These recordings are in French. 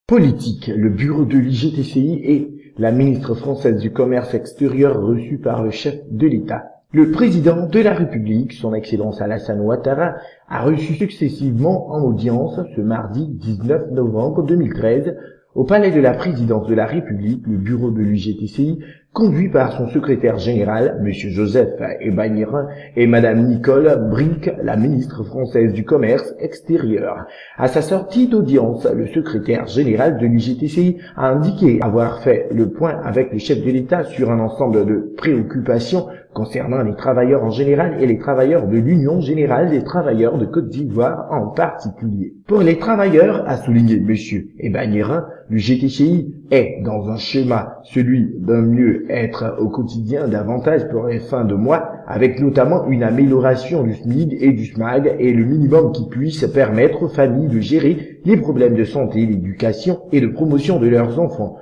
Politique, le bureau de l'IGTCI et la ministre française du Commerce extérieur reçue par le chef de l'État. Le président de la République, son Excellence Alassane Ouattara, a reçu successivement en audience ce mardi 19 novembre 2013 au palais de la présidence de la République, le bureau de l'IGTCI, conduit par son secrétaire général, M. Joseph Ebagnerin, et Mme Nicole Bricq, la ministre française du Commerce extérieur. À sa sortie d'audience, le secrétaire général de l'IGTCI a indiqué avoir fait le point avec le chef de l'État sur un ensemble de préoccupations concernant les travailleurs en général et les travailleurs de l'Union générale des travailleurs de Côte d'Ivoire en particulier. Pour les travailleurs, a souligné M. Ebagnerin, l'IGTCI est dans un schéma, celui d'un mieux-être au quotidien davantage pour les fins de mois, avec notamment une amélioration du SMIG et du SMAG et le minimum qui puisse permettre aux familles de gérer les problèmes de santé, d'éducation et de promotion de leurs enfants.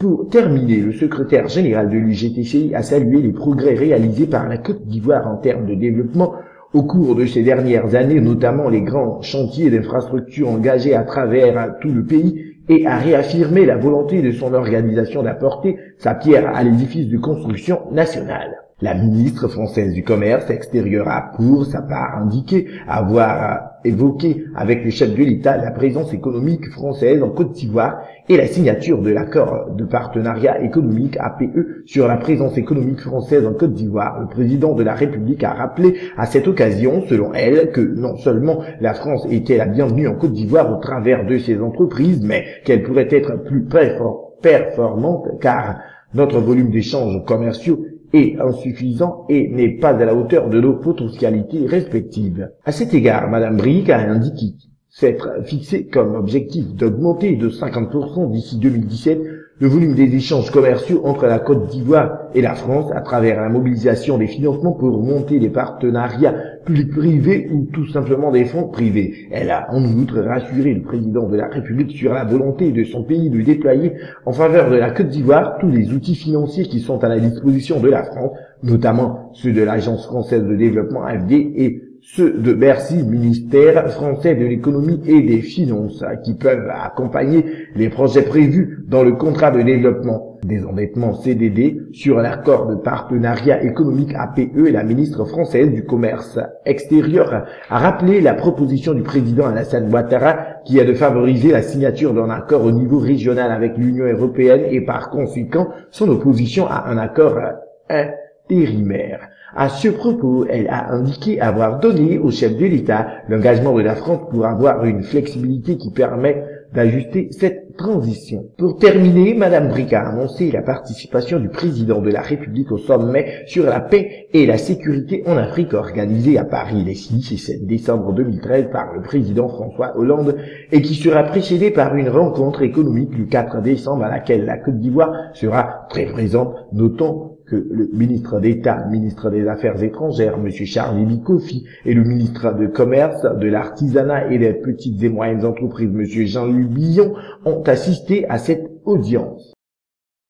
Pour terminer, le secrétaire général de l'IGTCI a salué les progrès réalisés par la Côte d'Ivoire en termes de développement au cours de ces dernières années, notamment les grands chantiers d'infrastructures engagés à travers tout le pays, et a réaffirmé la volonté de son organisation d'apporter sa pierre à l'édifice de construction nationale. La ministre française du Commerce extérieur a pour sa part indiqué avoir évoqué avec le chef de l'État la présence économique française en Côte d'Ivoire et la signature de l'accord de partenariat économique APE sur la présence économique française en Côte d'Ivoire. Le président de la République a rappelé à cette occasion, selon elle, que non seulement la France était la bienvenue en Côte d'Ivoire au travers de ses entreprises, mais qu'elle pourrait être plus performante car notre volume d'échanges commerciaux est insuffisant et n'est pas à la hauteur de nos potentialités respectives. À cet égard, Mme Bricq a indiqué s'être fixé comme objectif d'augmenter de 50% d'ici 2017 le volume des échanges commerciaux entre la Côte d'Ivoire et la France à travers la mobilisation des financements pour monter des partenariats publics-privés ou tout simplement des fonds privés. Elle a en outre rassuré le président de la République sur la volonté de son pays de déployer en faveur de la Côte d'Ivoire tous les outils financiers qui sont à la disposition de la France, notamment ceux de l'Agence française de développement AFD et ceux de Bercy, ministère français de l'économie et des finances, qui peuvent accompagner les projets prévus dans le contrat de développement des endettements CDD sur l'accord de partenariat économique APE. Et la ministre française du Commerce extérieur a rappelé la proposition du président Alassane Ouattara qui est de favoriser la signature d'un accord au niveau régional avec l'Union européenne et par conséquent son opposition à un accord intérimaire. À ce propos, elle a indiqué avoir donné au chef de l'État l'engagement de la France pour avoir une flexibilité qui permet d'ajuster cette transition. Pour terminer, Mme Bricq a annoncé la participation du président de la République au sommet sur la paix et la sécurité en Afrique organisé à Paris les 6 et 7 décembre 2013 par le président François Hollande et qui sera précédé par une rencontre économique le 4 décembre à laquelle la Côte d'Ivoire sera très présente. Notons que le ministre d'État, ministre des Affaires étrangères, M. Charles Bikofi, et le ministre de Commerce, de l'Artisanat et des petites et moyennes entreprises, M. Jean-Louis Billon, ont assisté à cette audience.